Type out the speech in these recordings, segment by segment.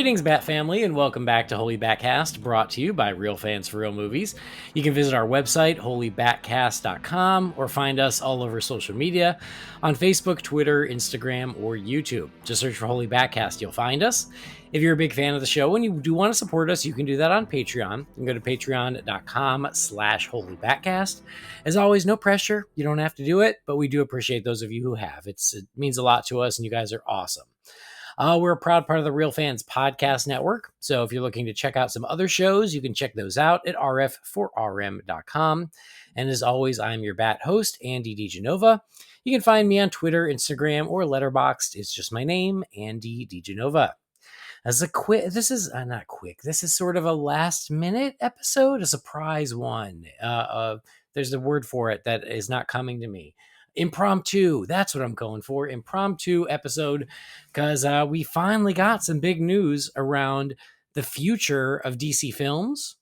Greetings, Bat Family, and welcome back to Holy BatCast, brought to you by Real Fans for Real Movies. You can visit our website, holybatcast.com, or find us all over social media on Facebook, Twitter, Instagram, or YouTube. Just search for Holy BatCast, you'll find us. If you're a big fan of the show and you do want to support us, you can do that on Patreon. You can go to patreon.com/holybatcast. As always, no pressure. You don't have to do it, but we do appreciate those of you who have. It means a lot to us, and you guys are awesome. We're a proud part of the Real Fans Podcast Network. So if you're looking to check out some other shows, you can check those out at rf4rm.com. And as always, I'm your Bat host, Andy DiGenova. You can find me on Twitter, Instagram, or Letterboxd. It's just my name, Andy DiGenova. This is sort of a last minute episode, a surprise one. There's a word for it that is not coming to me. Impromptu. That's what I'm going for. Impromptu episode, because we finally got some big news around the future of DC films,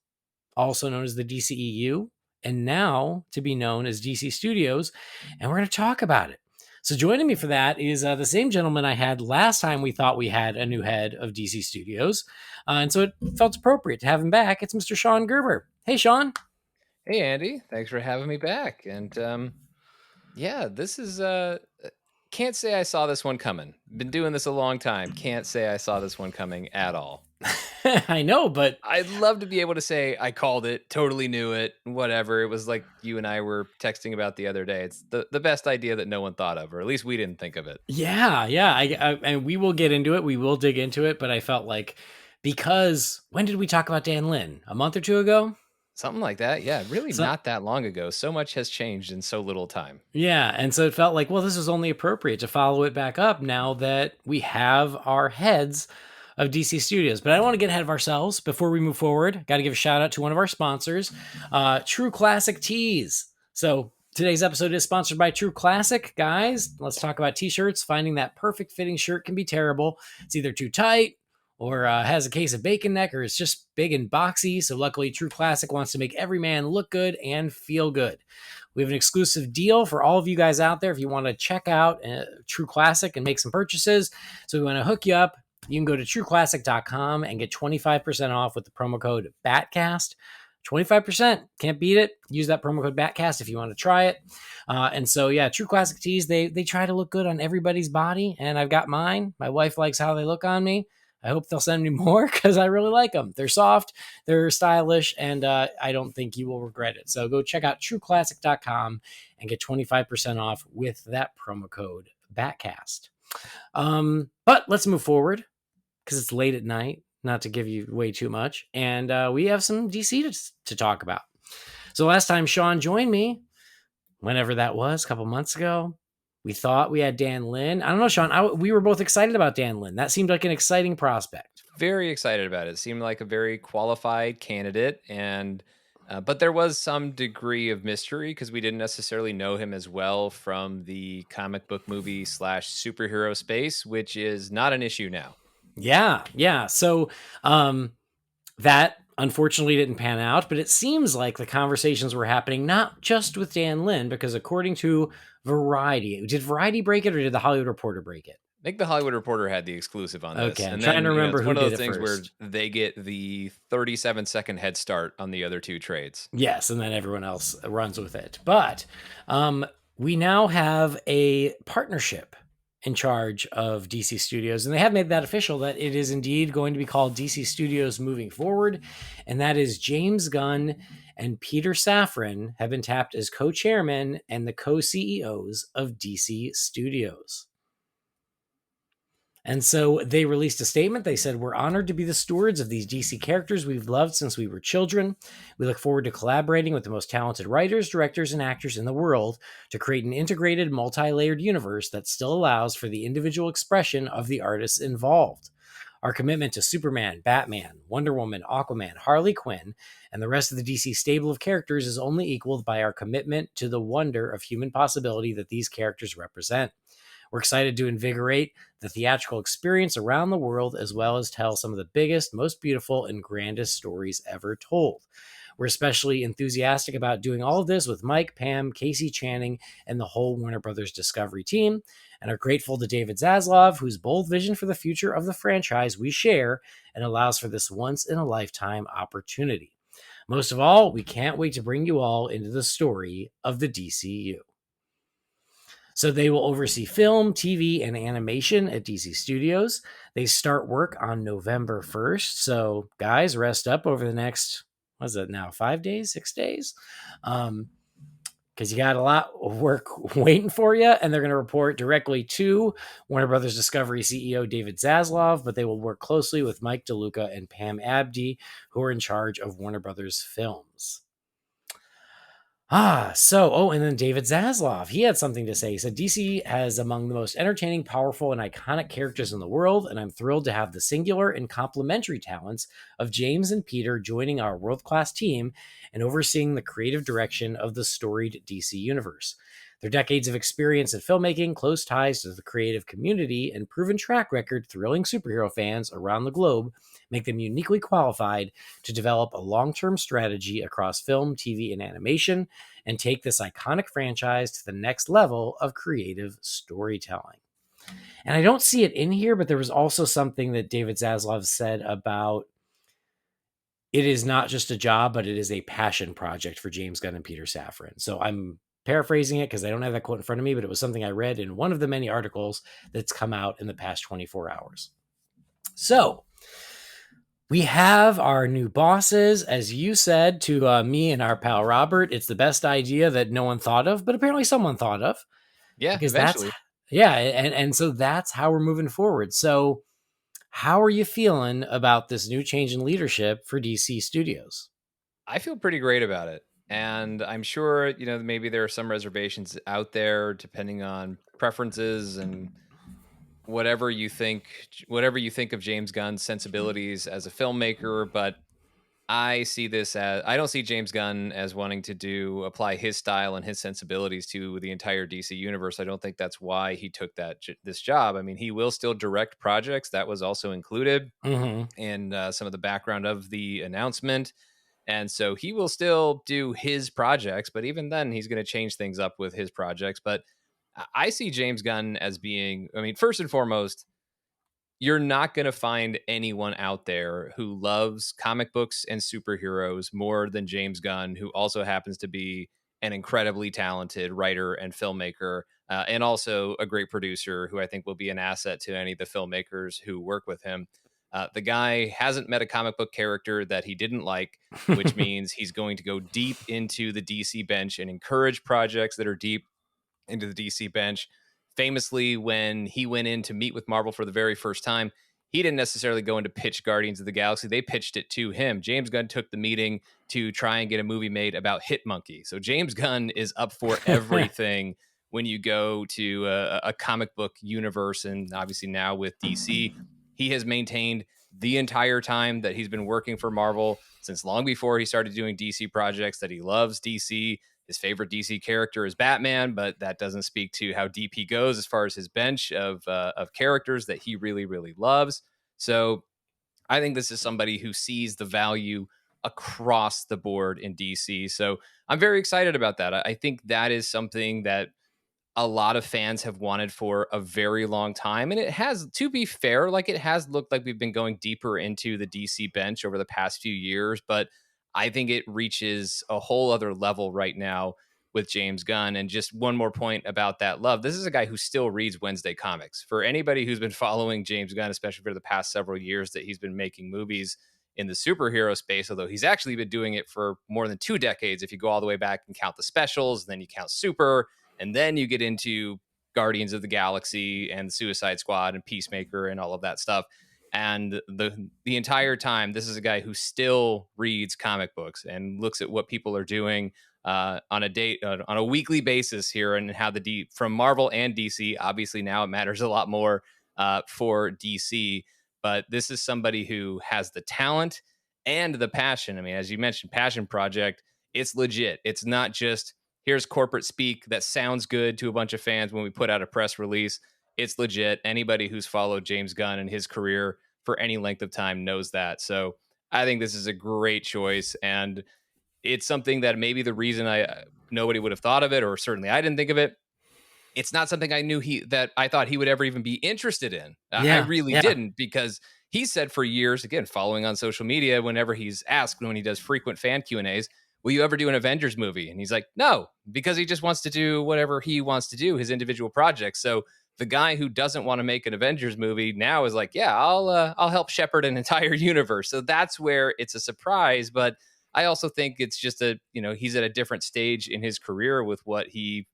also known as the DCEU, and now to be known as DC Studios, and we're going to talk about it. So joining me for that is the same gentleman I had last time we thought we had a new head of DC Studios, and so it felt appropriate to have him back. It's Mr. Sean Gerber. Hey, Sean. Hey, Andy. Thanks for having me back. And yeah, this is can't say I saw this one coming. Been doing this a long time. Can't say I saw this one coming at all. I know, but I'd love to be able to say I called it, totally knew it, whatever. It was like you and I were texting about the other day. It's the best idea that no one thought of, or at least we didn't think of it. Yeah. And we will get into it. We will dig into it. But I felt like, because when did we talk about Dan Lin? A month or two ago? Something like that. Yeah, really not that long ago. So much has changed in so little time. Yeah. And so it felt like, well, this was only appropriate to follow it back up now that we have our heads of DC Studios. But I don't want to get ahead of ourselves. Before we move forward, got to give a shout out to one of our sponsors, True Classic Tees. So today's episode is sponsored by True Classic. Guys, let's talk about t-shirts. Finding that perfect fitting shirt can be terrible. It's either too tight, or has a case of bacon neck, or it's just big and boxy. So luckily, True Classic wants to make every man look good and feel good. We have an exclusive deal for all of you guys out there if you want to check out True Classic and make some purchases. So we want to hook you up. You can go to trueclassic.com and get 25% off with the promo code BatCast. 25%. Can't beat it. Use that promo code BatCast if you want to try it. And so, yeah, True Classic Tees, they try to look good on everybody's body, and I've got mine. My wife likes how they look on me. I hope they'll send me more because I really like them. They're soft, they're stylish, and I don't think you will regret it. So go check out trueclassic.com and get 25% off with that promo code BatCast. But let's move forward because it's late at night, not to give you way too much. And we have some DC to talk about. So last time Sean joined me, whenever that was, a couple months ago, we thought we had Dan Lin. I don't know, Sean. We were both excited about Dan Lin. That seemed like an exciting prospect. Very excited about it. It seemed like a very qualified candidate, and but there was some degree of mystery because we didn't necessarily know him as well from the comic book movie / superhero space, which is not an issue now. Yeah. So that unfortunately didn't pan out, but it seems like the conversations were happening not just with Dan Lin, because according to Variety, did Variety break it or did the Hollywood Reporter break it? I think the Hollywood Reporter had the exclusive on this. Okay, I'm and trying to remember it's who one of did those it things first. where they get the 37-second head start on the other two trades. Yes, and then everyone else runs with it. But we now have a partnership in charge of DC Studios, and they have made that official that it is indeed going to be called DC Studios moving forward, and that is James Gunn and Peter Safran have been tapped as co-chairmen and the co-CEOs of DC Studios. And so they released a statement. They said, "We're honored to be the stewards of these DC characters we've loved since we were children. We look forward to collaborating with the most talented writers, directors, and actors in the world to create an integrated, multi-layered universe that still allows for the individual expression of the artists involved. Our commitment to Superman, Batman, Wonder Woman, Aquaman, Harley Quinn, and the rest of the DC stable of characters is only equaled by our commitment to the wonder of human possibility that these characters represent. We're excited to invigorate the theatrical experience around the world, as well as tell some of the biggest, most beautiful, and grandest stories ever told. We're especially enthusiastic about doing all of this with Mike, Pam, Casey Channing, and the whole Warner Brothers Discovery team, and are grateful to David Zaslav, whose bold vision for the future of the franchise we share and allows for this once-in-a-lifetime opportunity. Most of all, we can't wait to bring you all into the story of the DCU. So they will oversee film, TV, and animation at DC Studios. They start work on November 1st. So, guys, rest up over the next, what's it now, 5 days, 6 days? Because you got a lot of work waiting for you, and they're going to report directly to Warner Brothers Discovery CEO David Zaslav, but they will work closely with Mike DeLuca and Pam Abdy, who are in charge of Warner Brothers Films. And then David Zaslav, he had something to say. He said, DC has among the most entertaining, powerful, and iconic characters in the world, and I'm thrilled to have the singular and complementary talents of James and Peter joining our world-class team and overseeing the creative direction of the storied DC universe. Their decades of experience in filmmaking, close ties to the creative community, and proven track record thrilling superhero fans around the globe make them uniquely qualified to develop a long-term strategy across film, TV, and animation, and take this iconic franchise to the next level of creative storytelling. And I don't see it in here, but there was also something that David Zaslav said about it is not just a job, but it is a passion project for James Gunn and Peter Safran. So I'm paraphrasing it because I don't have that quote in front of me, but it was something I read in one of the many articles that's come out in the past 24 hours. So we have our new bosses. As you said to me and our pal Robert, it's the best idea that no one thought of, but apparently someone thought of. Yeah, Because eventually. and so that's how we're moving forward. So how are you feeling about this new change in leadership for DC Studios? I feel pretty great about it. And I'm sure, maybe there are some reservations out there depending on preferences and whatever you think of James Gunn's sensibilities as a filmmaker, but I don't see James Gunn as wanting to apply his style and his sensibilities to the entire DC universe. I don't think that's why he took this job. I mean, he will still direct projects. That was also included Mm-hmm. in some of the background of the announcement. And so he will still do his projects, but even then, he's going to change things up with his projects. But I see James Gunn as being, I mean, first and foremost, you're not going to find anyone out there who loves comic books and superheroes more than James Gunn, who also happens to be an incredibly talented writer and filmmaker, and also a great producer who I think will be an asset to any of the filmmakers who work with him. The guy hasn't met a comic book character that he didn't like, which means he's going to go deep into the DC bench and encourage projects that are deep into the DC bench. Famously, when he went in to meet with Marvel for the very first time, he didn't necessarily go in to pitch Guardians of the Galaxy. They pitched it to him. James Gunn took the meeting to try and get a movie made about Hitmonkey. So James Gunn is up for everything when you go to a comic book universe. And obviously now with DC, he has maintained the entire time that he's been working for Marvel, since long before he started doing DC projects, that he loves DC. His favorite DC character is Batman, but that doesn't speak to how deep he goes as far as his bench of characters that he really, really loves. So I think this is somebody who sees the value across the board in DC. So I'm very excited about that. I think that is something that a lot of fans have wanted for a very long time. And it has, to be fair, like it has looked like we've been going deeper into the DC bench over the past few years, but I think it reaches a whole other level right now with James Gunn. And just one more point about that love. This is a guy who still reads Wednesday comics. For anybody who's been following James Gunn, especially for the past several years that he's been making movies in the superhero space, although he's actually been doing it for more than 2 decades. If you go all the way back and count the specials, then you count Super, and then you get into Guardians of the Galaxy and Suicide Squad and Peacemaker and all of that stuff. And the entire time, this is a guy who still reads comic books and looks at what people are doing on a weekly basis here, and how from Marvel and DC. Obviously, now it matters a lot more for DC, but this is somebody who has the talent and the passion. I mean, as you mentioned, passion project. It's legit. It's not just here's corporate speak that sounds good to a bunch of fans when we put out a press release. It's legit. Anybody who's followed James Gunn and his career for any length of time knows that. So I think this is a great choice. And it's something that maybe the reason nobody would have thought of it, or certainly I didn't think of it, it's not something I knew that I thought he would ever even be interested in. I Yeah, really yeah. didn't, because he said for years, again, following on social media, whenever he's asked, when he does frequent fan Q&As, will you ever do an Avengers movie? And he's like, no, because he just wants to do whatever he wants to do, his individual projects. So the guy who doesn't want to make an Avengers movie now is like, yeah, I'll help shepherd an entire universe. So that's where it's a surprise. But I also think it's just he's at a different stage in his career with what he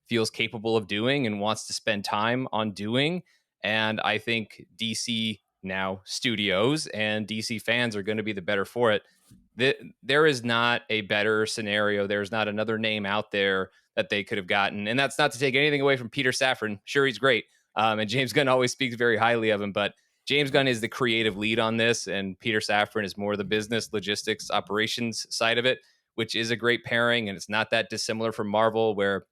feels capable of doing and wants to spend time on doing. And I think DC now studios and DC fans are going to be the better for it. There is not a better scenario. There's not another name out there that they could have gotten. And that's not to take anything away from Peter Safran. Sure, he's great. And James Gunn always speaks very highly of him, but James Gunn is the creative lead on this, and Peter Safran is more the business, logistics, operations side of it, which is a great pairing. And it's not that dissimilar from Marvel, where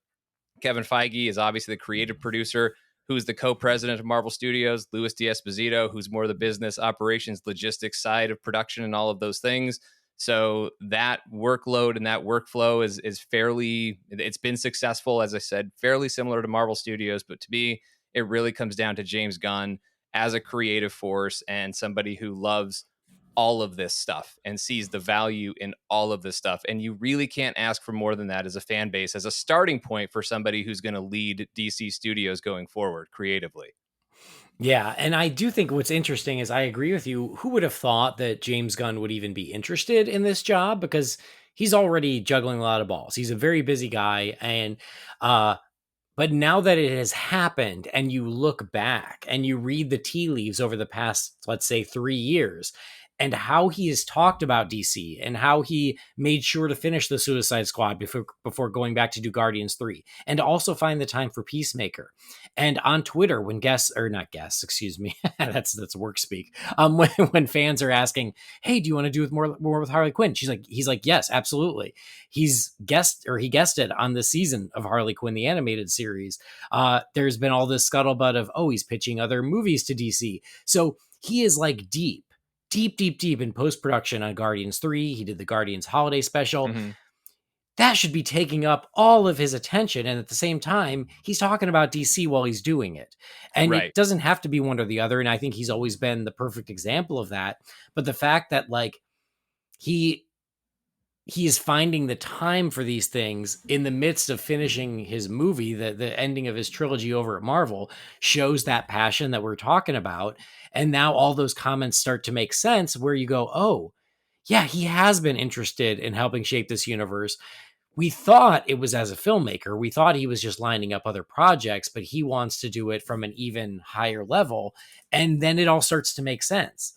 Kevin Feige is obviously the creative producer, who's the co-president of Marvel Studios, Louis D'Esposito, who's more the business, operations, logistics side of production and all of those things. So that workload and that workflow is fairly, it's been successful, as I said, fairly similar to Marvel Studios. But to me, it really comes down to James Gunn as a creative force and somebody who loves all of this stuff and sees the value in all of this stuff. And you really can't ask for more than that as a fan base, as a starting point for somebody who's going to lead DC Studios going forward creatively. Yeah, and I do think what's interesting is I agree with you. Who would have thought that James Gunn would even be interested in this job? Because he's already juggling a lot of balls. He's a very busy guy, and but now that it has happened and you look back and you read the tea leaves over the past, let's say, 3 years, and how he has talked about DC and how he made sure to finish the Suicide Squad before going back to do Guardians 3, and also find the time for Peacemaker. And on Twitter, when guests, or not guests, excuse me, that's work speak. When fans are asking, "Hey, do you want to do more with Harley Quinn?" He's like, "Yes, absolutely." He guested on the season of Harley Quinn, the animated series. There's been all this scuttlebutt of, oh, he's pitching other movies to DC. So he is like deep in post-production on Guardians 3. He did the Guardians holiday special. Mm-hmm. That should be taking up all of his attention. And at the same time, he's talking about DC while he's doing it. And Right. it doesn't have to be one or the other. And I think he's always been the perfect example of that. But the fact that like he is finding the time for these things in the midst of finishing his movie, the ending of his trilogy over at Marvel, shows that passion that we're talking about. And now all those comments start to make sense, where you go, oh, yeah, he has been interested in helping shape this universe. We thought it was as a filmmaker. We thought he was just lining up other projects, but he wants to do it from an even higher level. And then it all starts to make sense.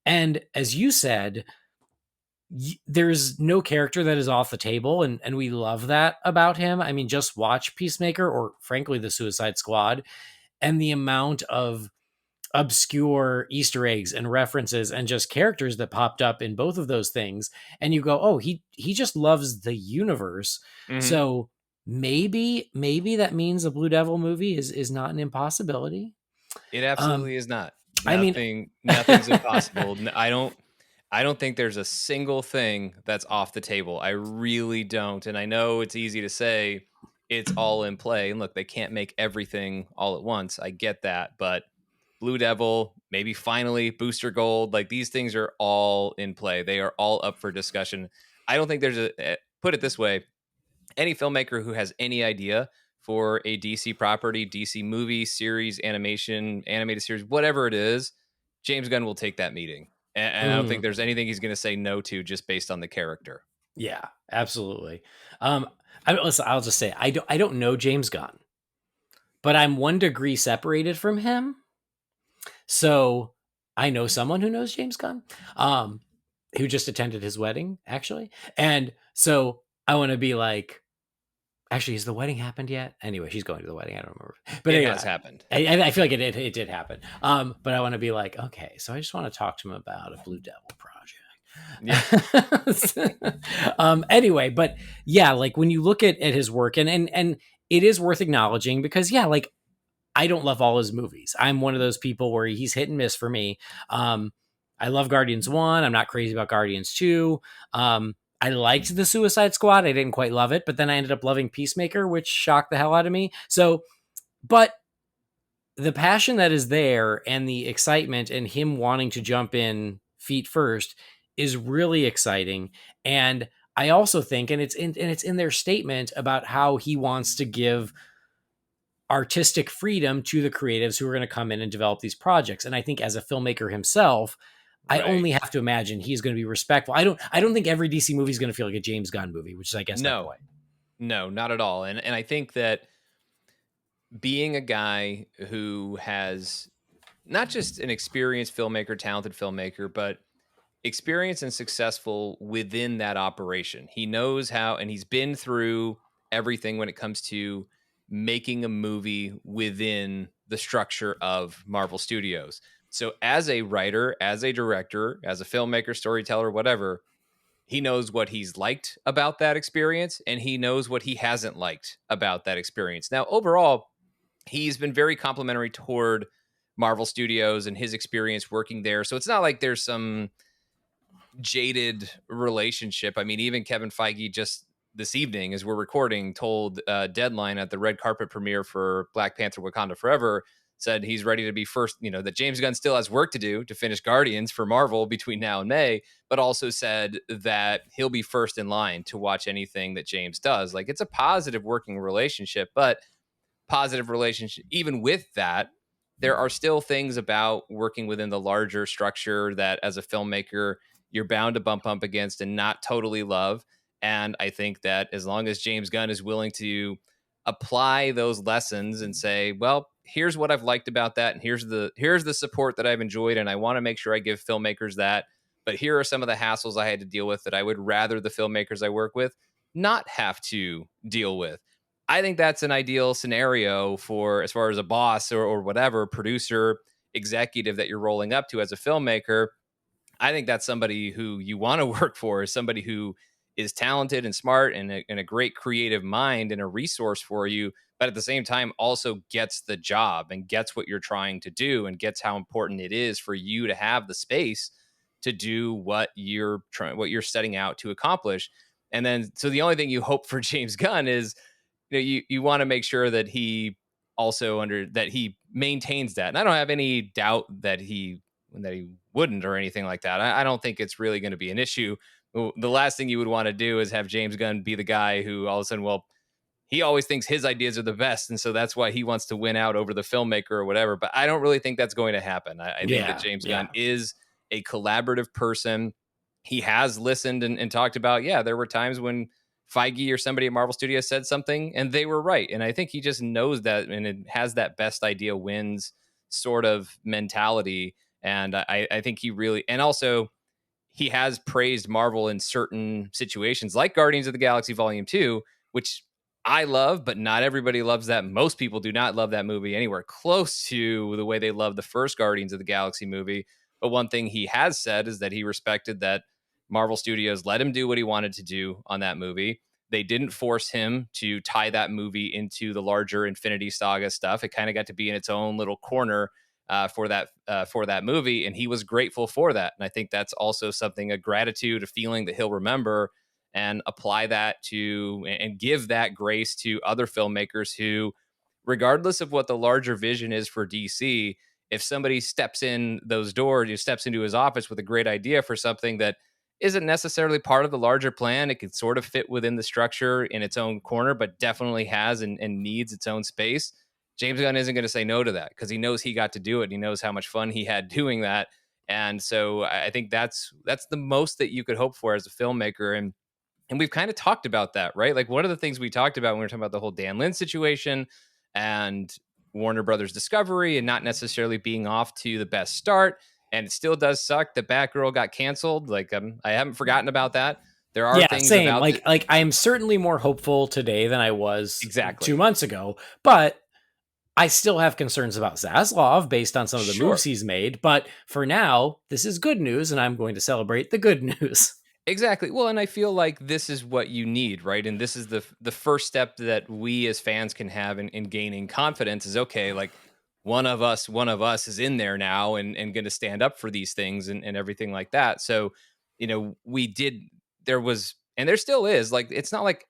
And as you said, there's no character that is off the table, and we love that about him. I mean, just watch Peacemaker, or frankly the Suicide Squad, and the amount of obscure Easter eggs and references and just characters that popped up in both of those things, and you go, oh, he just loves the universe. Mm-hmm. So maybe that means a Blue Devil movie is not an impossibility. It absolutely is not. I mean, Nothing's impossible. I don't think there's a single thing that's off the table. I really don't. And I know it's easy to say it's all in play. And look, they can't make everything all at once. I get that. But Blue Devil, maybe finally Booster Gold, like these things are all in play. They are all up for discussion. I don't think there's put it this way, any filmmaker who has any idea for a DC property, DC movie, series, animation, animated series, whatever it is, James Gunn will take that meeting. And I don't think there's anything he's going to say no to just based on the character. Yeah, absolutely. Listen, I'll just say I don't know James Gunn, but I'm 1 degree separated from him. So I know someone who knows James Gunn, who just attended his wedding, actually. And so I want to be like, actually, has the wedding happened yet? Anyway, she's going to the wedding. I don't remember. But it has happened. I feel like it did happen. But I want to be like, okay, so I just want to talk to him about a Blue Devil project. Yeah. Anyway, but yeah, like when you look at his work, and it is worth acknowledging, because yeah, like I don't love all his movies. I'm one of those people where he's hit and miss for me. I love Guardians 1. I'm not crazy about Guardians 2. I liked the Suicide Squad. I didn't quite love it, but then I ended up loving Peacemaker, which shocked the hell out of me. So, but the passion that is there and the excitement and him wanting to jump in feet first is really exciting. And I also think, and it's in their statement about how he wants to give artistic freedom to the creatives who are going to come in and develop these projects. And I think as a filmmaker himself, I Right. only have to imagine he's going to be respectful. I don't think every DC movie is going to feel like a James Gunn movie, which is I guess my No, point. no, not at all. And I think that being a guy who has not just an experienced filmmaker, talented filmmaker, but experienced and successful within that operation. He knows how, and he's been through everything when it comes to making a movie within the structure of Marvel Studios. So, as a writer, as a director, as a filmmaker, storyteller, whatever, he knows what he's liked about that experience and he knows what he hasn't liked about that experience. Now, overall, he's been very complimentary toward Marvel Studios and his experience working there. So it's not like there's some jaded relationship. I mean, even Kevin Feige just this evening, as we're recording, told Deadline at the red carpet premiere for Black Panther: Wakanda Forever, said he's ready to be first. You know that James Gunn still has work to do to finish Guardians for Marvel between now and May, but also said that he'll be first in line to watch anything that James does. Like it's a positive working relationship, but positive relationship. Even with that, there are still things about working within the larger structure that as a filmmaker, you're bound to bump up against and not totally love. And I think that as long as James Gunn is willing to apply those lessons and say, well, here's what I've liked about that, and here's the support that I've enjoyed, and I want to make sure I give filmmakers that. But here are some of the hassles I had to deal with that I would rather the filmmakers I work with not have to deal with. I think that's an ideal scenario for as far as a boss or whatever producer executive that you're rolling up to as a filmmaker. I think that's somebody who you want to work for, is somebody who is talented and smart and a great creative mind and a resource for you, but at the same time also gets the job and gets what you're trying to do and gets how important it is for you to have the space to do what you're setting out to accomplish. And then so the only thing you hope for James Gunn is you want to make sure that he also under that he maintains that. And I don't have any doubt that he wouldn't or anything like that. I don't think it's really going to be an issue. The last thing you would want to do is have James Gunn be the guy who all of a sudden, well, he always thinks his ideas are the best, and so that's why he wants to win out over the filmmaker or whatever. But I don't really think that's going to happen. I think that Yeah, James Gunn yeah. is a collaborative person. He has listened and talked about, yeah, there were times when Feige or somebody at Marvel Studios said something and they were right. And I think he just knows that and it has that best idea wins sort of mentality. And I think he really, and also he has praised Marvel in certain situations, like Guardians of the Galaxy Volume 2, which I love, but not everybody loves that. Most people do not love that movie anywhere close to the way they love the first Guardians of the Galaxy movie. But one thing he has said is that he respected that Marvel Studios let him do what he wanted to do on that movie. They didn't force him to tie that movie into the larger Infinity Saga stuff. It kind of got to be in its own little corner for that movie, and he was grateful for that. And I think that's also something, a gratitude, a feeling that he'll remember and apply that to and give that grace to other filmmakers who, regardless of what the larger vision is for DC, if somebody steps in those doors, steps into his office with a great idea for something that isn't necessarily part of the larger plan, it can sort of fit within the structure in its own corner, but definitely has and needs its own space. James Gunn isn't going to say no to that because he knows he got to do it. And he knows how much fun he had doing that. And so I think that's the most that you could hope for as a filmmaker. And we've kind of talked about that, right? Like one of the things we talked about when we were talking about the whole Dan Lin situation and Warner Brothers Discovery and not necessarily being off to the best start. And it still does suck that Batgirl got canceled. Like I haven't forgotten about that. There are Yeah, things same. about the Like I am certainly more hopeful today than I was exactly 2 months ago, but I still have concerns about Zaslav based on some of the moves sure. he's made. But for now, this is good news, and I'm going to celebrate the good news. Exactly. Well, and I feel like this is what you need, right? And this is the first step that we as fans can have in gaining confidence is okay, like one of us is in there now and going to stand up for these things and everything like that. So, we did there was And there still is. Like, it's not like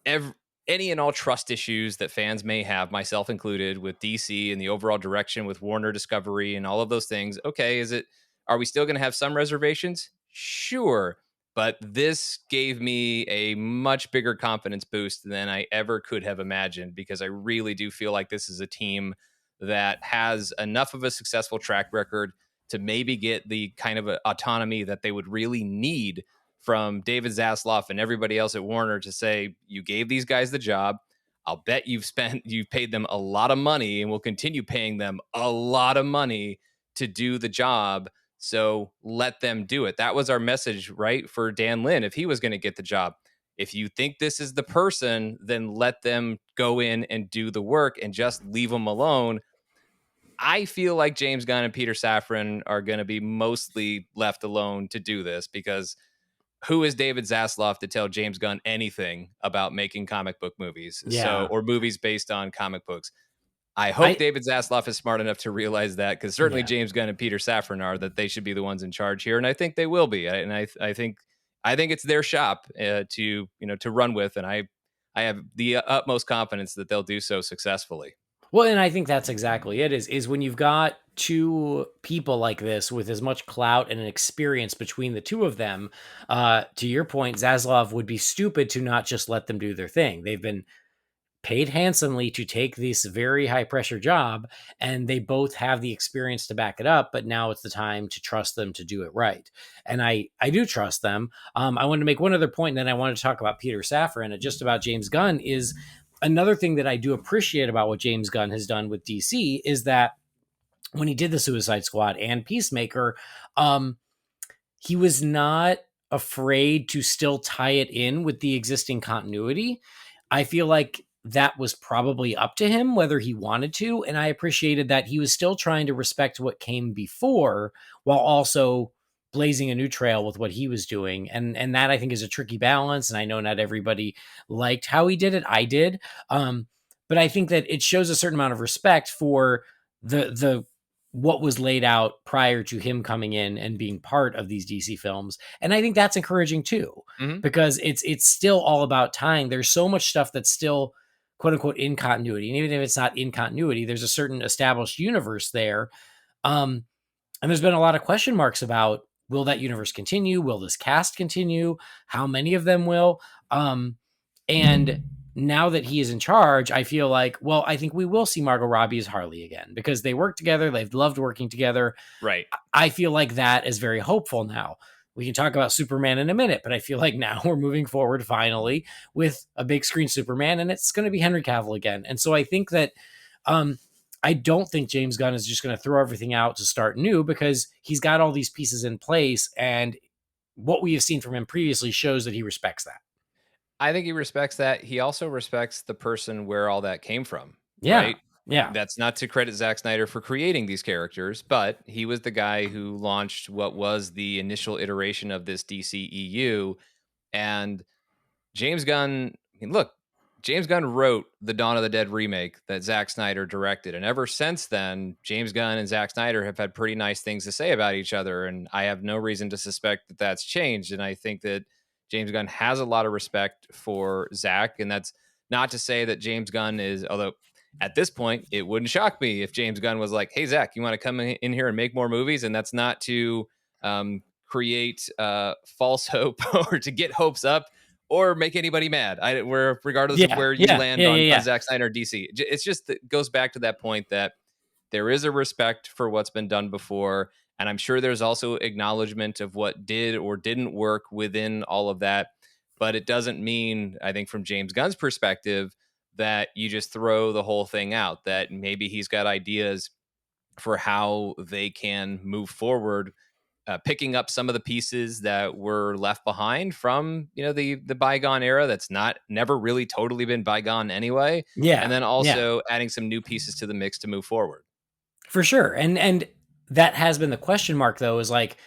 every, any and all trust issues that fans may have, myself included, with DC and the overall direction with Warner Discovery and all of those things. Okay, are we still going to have some reservations? Sure. But this gave me a much bigger confidence boost than I ever could have imagined, because I really do feel like this is a team that has enough of a successful track record to maybe get the kind of autonomy that they would really need from David Zasloff and everybody else at Warner to say, you gave these guys the job. I'll bet you've paid them a lot of money and will continue paying them a lot of money to do the job. So let them do it. That was our message, right? For Dan Lin, if he was going to get the job. If you think this is the person, then let them go in and do the work and just leave them alone. I feel like James Gunn and Peter Safran are going to be mostly left alone to do this, because who is David Zaslav to tell James Gunn anything about making comic book movies? Yeah. Or movies based on comic books. I hope I David Zaslav is smart enough to realize that, because certainly yeah. James Gunn and Peter Safran are, that they should be the ones in charge here, and I think they will be. I think it's their shop to run with, and I have the utmost confidence that they'll do so successfully. Well, and I think that's exactly it, is when you've got two people like this with as much clout and an experience between the two of them, to your point, Zaslav would be stupid to not just let them do their thing. They've been paid handsomely to take this very high pressure job, and they both have the experience to back it up, but now it's the time to trust them to do it right. And I do trust them. I wanted to make one other point, and then I wanted to talk about Peter Safran and just about James Gunn. Is another thing that I do appreciate about what James Gunn has done with DC is that when he did the Suicide Squad and Peacemaker, he was not afraid to still tie it in with the existing continuity. I feel like that was probably up to him whether he wanted to, and I appreciated that he was still trying to respect what came before while also blazing a new trail with what he was doing. And that, I think, is a tricky balance, and I know not everybody liked how he did it. I did. But I think that it shows a certain amount of respect for the what was laid out prior to him coming in and being part of these DC films. And I think that's encouraging too, Mm-hmm. because it's still all about tying. There's so much stuff that's still quote unquote in continuity. And even if it's not in continuity, there's a certain established universe there. And there's been a lot of question marks about, will that universe continue? Will this cast continue? How many of them will? And now that he is in charge, I feel like, well, I think we will see Margot Robbie as Harley again, because they work together. They've loved working together. Right. I feel like that is very hopeful now. We can talk about Superman in a minute, but I feel like now we're moving forward finally with a big screen Superman, and it's going to be Henry Cavill again. And so I think that I don't think James Gunn is just going to throw everything out to start new, because he's got all these pieces in place, and what we have seen from him previously shows that he respects that. I think he respects that. He also respects the person where all that came from, Yeah. right? Yeah. That's not to credit Zack Snyder for creating these characters, but he was the guy who launched what was the initial iteration of this DCEU. And James Gunn, I mean, look, James Gunn wrote the Dawn of the Dead remake that Zack Snyder directed. And ever since then, James Gunn and Zack Snyder have had pretty nice things to say about each other. And I have no reason to suspect that that's changed. And I think that James Gunn has a lot of respect for Zack. And that's not to say that James Gunn is, although at this point, it wouldn't shock me if James Gunn was like, hey, Zack, you want to come in here and make more movies? And that's not to create false hope or to get hopes up or make anybody mad. Where regardless of where you land on Zack Snyder or DC, it's just it goes back to that point that there is a respect for what's been done before, and I'm sure there's also acknowledgement of what did or didn't work within all of that. But it doesn't mean, I think, from James Gunn's perspective, that you just throw the whole thing out. That maybe he's got ideas for how they can move forward, picking up some of the pieces that were left behind from the bygone era that's never really totally been bygone anyway, and then also adding some new pieces to the mix to move forward. For sure. And that has been the question mark, though, is like,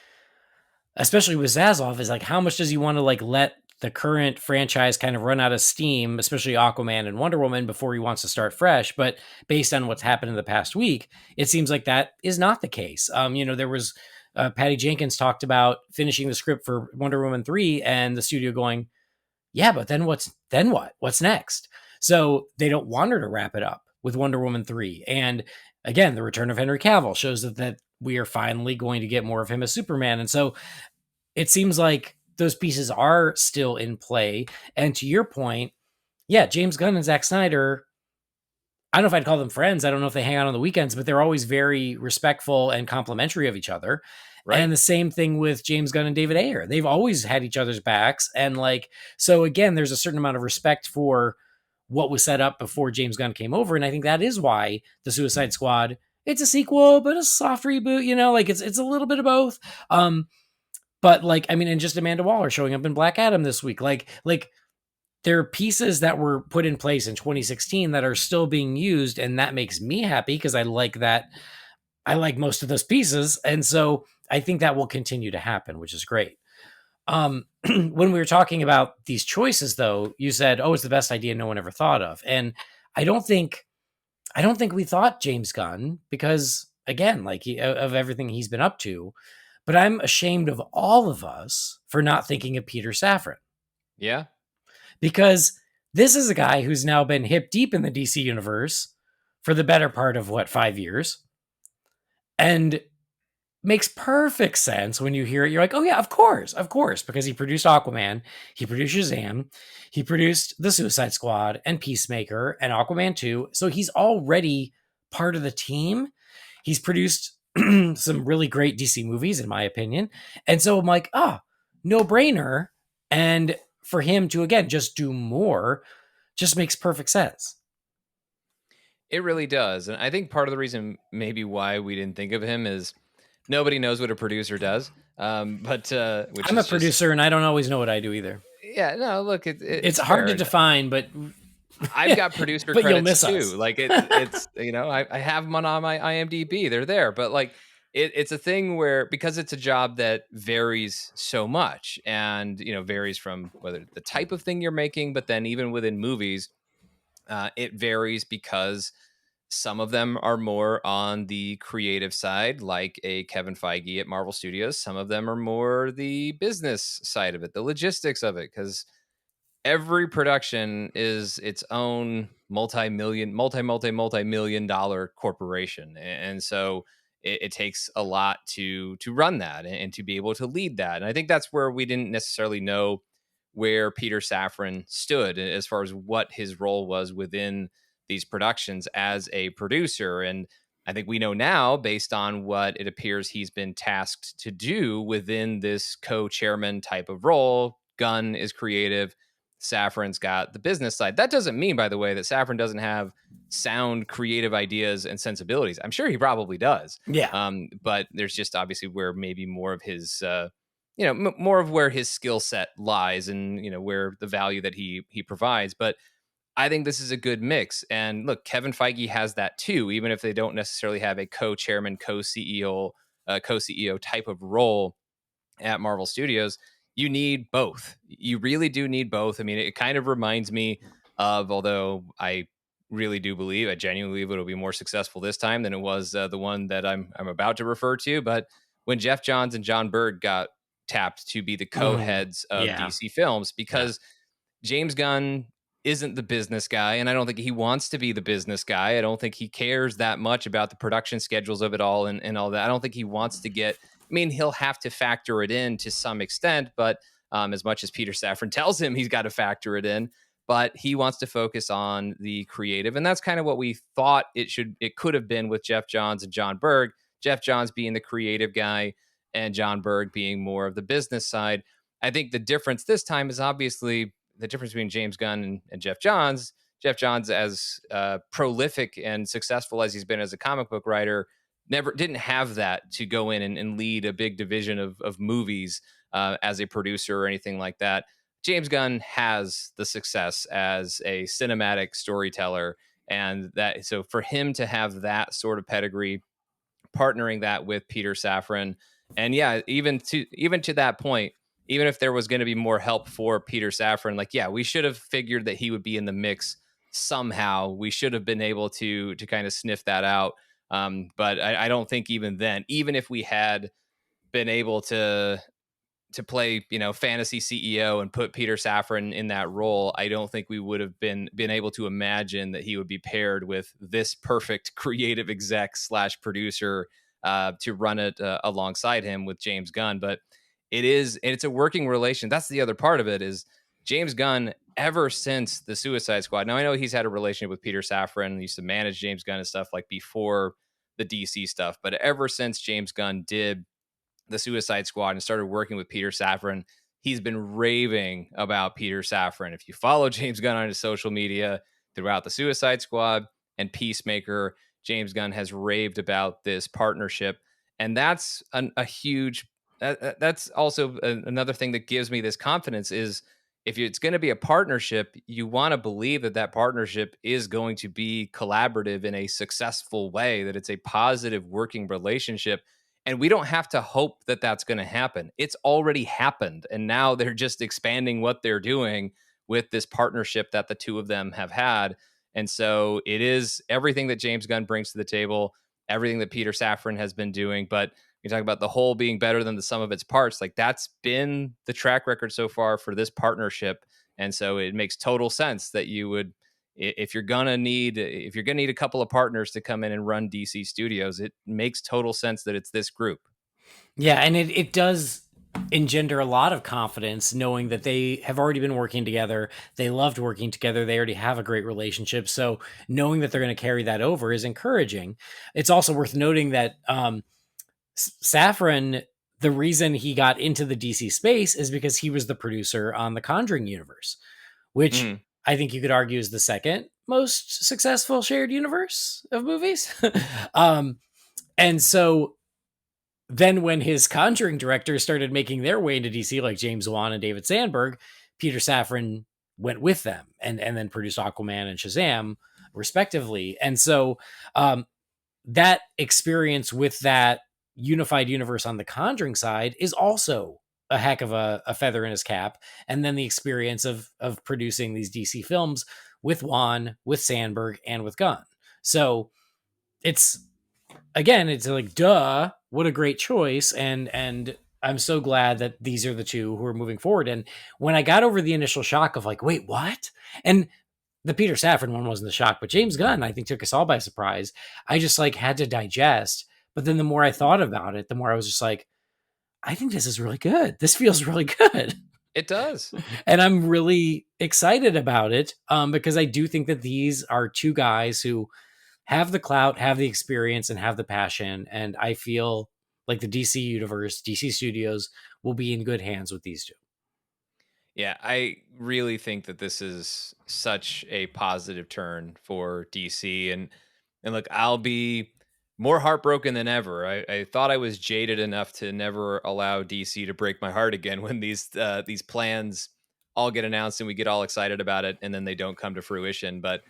especially with Zaslav, is like, how much does he want to like let the current franchise kind of run out of steam, especially Aquaman and Wonder Woman, before he wants to start fresh? But based on what's happened in the past week, it seems like that is not the case. There was Patty Jenkins talked about finishing the script for Wonder Woman 3 and the studio going, yeah, but then what? What's next? So they don't want her to wrap it up with Wonder Woman 3. And again, the return of Henry Cavill shows that we are finally going to get more of him as Superman. And so it seems like those pieces are still in play. And to your point, yeah, James Gunn and Zack Snyder, I don't know if I'd call them friends. I don't know if they hang out on the weekends, but they're always very respectful and complimentary of each other. Right. And the same thing with James Gunn and David Ayer. They've always had each other's backs. And like, so again, there's a certain amount of respect for what was set up before James Gunn came over. And I think that is why the Suicide Squad, it's a sequel, but a soft reboot, like it's a little bit of both. But like, I mean, and just Amanda Waller showing up in Black Adam this week, like there are pieces that were put in place in 2016 that are still being used, and that makes me happy because I like that. I like most of those pieces, and so I think that will continue to happen, which is great. When we were talking about these choices, though, you said, "Oh, it's the best idea no one ever thought of," and I don't think we thought James Gunn because, again, like of everything he's been up to. But I'm ashamed of all of us for not thinking of Peter Safran Yeah. because this is a guy who's now been hip deep in the DC universe for the better part of 5 years, and makes perfect sense when you hear it. You're like, oh yeah, of course, because he produced Aquaman, he produced Shazam, he produced The Suicide Squad and Peacemaker and Aquaman 2. So he's already part of the team. He's produced some really great DC movies, in my opinion. And so I'm like, no brainer. And for him to, again, just do more just makes perfect sense. It really does. And I think part of the reason maybe why we didn't think of him is nobody knows what a producer does. But which I'm a is just, producer and I don't always know what I do either. yeah, no, look, It's it's hard to fair. define, but I've got producer but you'll credits miss too. us. Like it's I have them on my IMDb. They're there, but like it's a thing where because it's a job that varies so much and varies from whether the type of thing you're making, but then even within movies, it varies because some of them are more on the creative side, like a Kevin Feige at Marvel Studios. Some of them are more the business side of it, the logistics of it, because every production is its own multi-million dollar corporation, and so it takes a lot to run that and to be able to lead that. And I think that's where we didn't necessarily know where Peter Safran stood as far as what his role was within these productions as a producer. And I think we know now, based on what it appears he's been tasked to do within this co-chairman type of role. Gunn is creative, Safran's got the business side. That doesn't mean, by the way, that Safran doesn't have sound creative ideas and sensibilities. I'm sure he probably does. Yeah. But there's just obviously where maybe more of his, more of where his skill set lies, and where the value that he provides. But I think this is a good mix. And look, Kevin Feige has that too, even if they don't necessarily have a co-chairman, co-CEO type of role at Marvel Studios. You need both. You really do need both. I mean, it kind of reminds me of, although I really do believe, I genuinely believe it'll be more successful this time than it was the one that I'm about to refer to. But when Jeff Johns and John Berg got tapped to be the co-heads of Yeah. DC Films, Yeah. because James Gunn isn't the business guy, and I don't think he wants to be the business guy. I don't think he cares that much about the production schedules of it all and all that. I don't think he wants to get. I mean, he'll have to factor it in to some extent, but as much as Peter Safran tells him he's got to factor it in, but he wants to focus on the creative, and that's kind of what we thought it could have been with Jeff Johns and John Berg. Jeff Johns being the creative guy, and John Berg being more of the business side. I think the difference this time is obviously the difference between James Gunn and Jeff Johns. Jeff Johns, as prolific and successful as he's been as a comic book writer, never didn't have that to go in and lead a big division of movies as a producer or anything like that. James Gunn has the success as a cinematic storyteller, and that so for him to have that sort of pedigree, partnering that with Peter Safran, and yeah, even to that point, even if there was going to be more help for Peter Safran, like yeah, we should have figured that he would be in the mix somehow. We should have been able to kind of sniff that out. But I don't think even then, even if we had been able to to play, fantasy CEO and put Peter Safran in that role, I don't think we would have been able to imagine that he would be paired with this perfect creative exec slash producer to run it alongside him with James Gunn. But it's a working relation. That's the other part of it is James Gunn, ever since the Suicide Squad. Now I know he's had a relationship with Peter Safran and used to manage James Gunn and stuff like before the DC stuff, but ever since James Gunn did the Suicide Squad and started working with Peter Safran, he's been raving about Peter Safran. If you follow James Gunn on his social media throughout the Suicide Squad and Peacemaker, James Gunn has raved about this partnership. And that's a huge, that's also another thing that gives me this confidence is if it's going to be a partnership, you want to believe that that partnership is going to be collaborative in a successful way, that it's a positive working relationship, and we don't have to hope that that's going to happen. It's already happened. And now they're just expanding what they're doing with this partnership that the two of them have had. And so it is everything that James Gunn brings to the table, everything that Peter Safran has been doing. But you talk about the whole being better than the sum of its parts. Like that's been the track record so far for this partnership. And so it makes total sense that you would, if you're gonna need a couple of partners to come in and run DC Studios, it makes total sense that it's this group. Yeah, and it does engender a lot of confidence knowing that they have already been working together. They loved working together. They already have a great relationship. So knowing that they're going to carry that over is encouraging. It's also worth noting that Safran, the reason he got into the DC space is because he was the producer on the Conjuring universe, which I think you could argue is the second most successful shared universe of movies. And so then when his Conjuring directors started making their way into DC, like James Wan and David Sandberg, Peter Safran went with them and then produced Aquaman and Shazam, respectively. And so that experience with that unified universe on the Conjuring side is also a heck of a feather in his cap. And then the experience of producing these DC films with Wan, with Sandberg, and with Gunn. So it's like, duh, what a great choice. And I'm so glad that these are the two who are moving forward. And when I got over the initial shock of like, wait, what? And the Peter Safran one wasn't the shock, but James Gunn, I think, took us all by surprise. I just like had to digest. But then the more I thought about it, the more I was just like, I think this is really good. This feels really good. It does. And I'm really excited about it because I do think that these are two guys who have the clout, have the experience, and have the passion. And I feel like the DC universe, DC Studios will be in good hands with these two. Yeah, I really think that this is such a positive turn for DC. And look, I'll be more heartbroken than ever. I thought I was jaded enough to never allow DC to break my heart again when these plans all get announced and we get all excited about it and then they don't come to fruition. But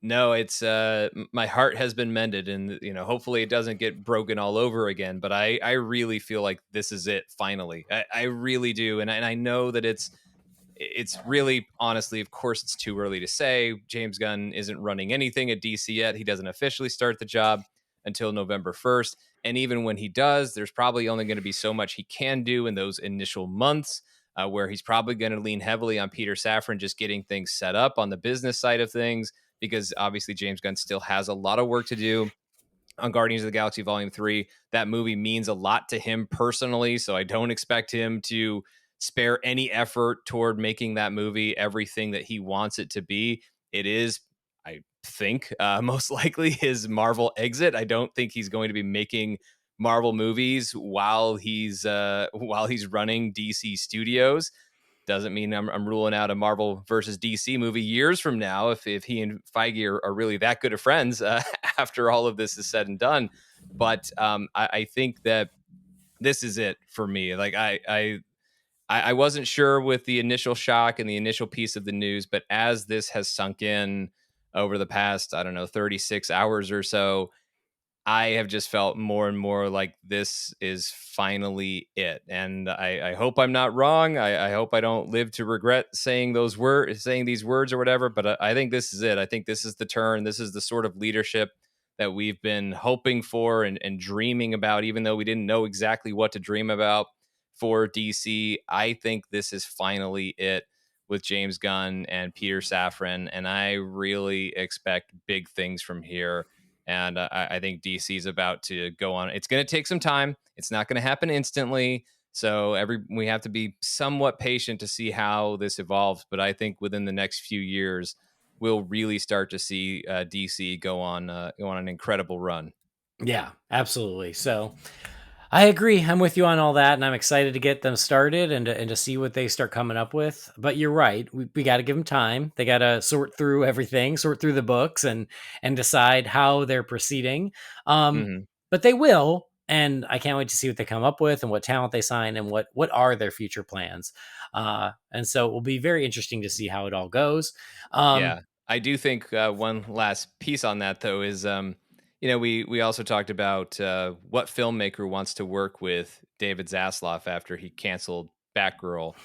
no, it's my heart has been mended, and hopefully it doesn't get broken all over again. But I really feel like this is it finally. I really do, and I know that it's really, honestly, of course, it's too early to say. James Gunn isn't running anything at DC yet. He doesn't officially start the job until November 1st. And even when he does, there's probably only going to be so much he can do in those initial months, where he's probably going to lean heavily on Peter Safran just getting things set up on the business side of things, because obviously James Gunn still has a lot of work to do on Guardians of the Galaxy Volume 3. That movie means a lot to him personally, so I don't expect him to spare any effort toward making that movie everything that he wants it to be. It is, I think, most likely his Marvel exit. I don't think he's going to be making Marvel movies while he's running DC Studios. Doesn't mean I'm ruling out a Marvel versus DC movie years from now if he and Feige are really that good of friends after all of this is said and done. But I think that this is it for me. Like I wasn't sure with the initial shock and the initial piece of the news, but as this has sunk in over the past, I don't know, 36 hours or so, I have just felt more and more like this is finally it. And I hope I'm not wrong. I hope I don't live to regret saying these words or whatever, but I think this is it. I think this is the turn. This is the sort of leadership that we've been hoping for and dreaming about, even though we didn't know exactly what to dream about. for DC. I think this is finally it with James Gunn and Peter Safran, and I really expect big things from here. And I think DC is about to go on. It's going to take some time. It's not going to happen instantly. So we have to be somewhat patient to see how this evolves. But I think within the next few years, we'll really start to see DC go on an incredible run. Yeah, absolutely. So I agree. I'm with you on all that, and I'm excited to get them started and to see what they start coming up with. But you're right. We got to give them time. They got to sort through everything, sort through the books, and decide how they're proceeding. Mm-hmm. But they will, and I can't wait to see what they come up with and what talent they sign and what are their future plans. And so it will be very interesting to see how it all goes. Yeah, I do think one last piece on that though is we also talked about what filmmaker wants to work with David Zaslav after he canceled Batgirl.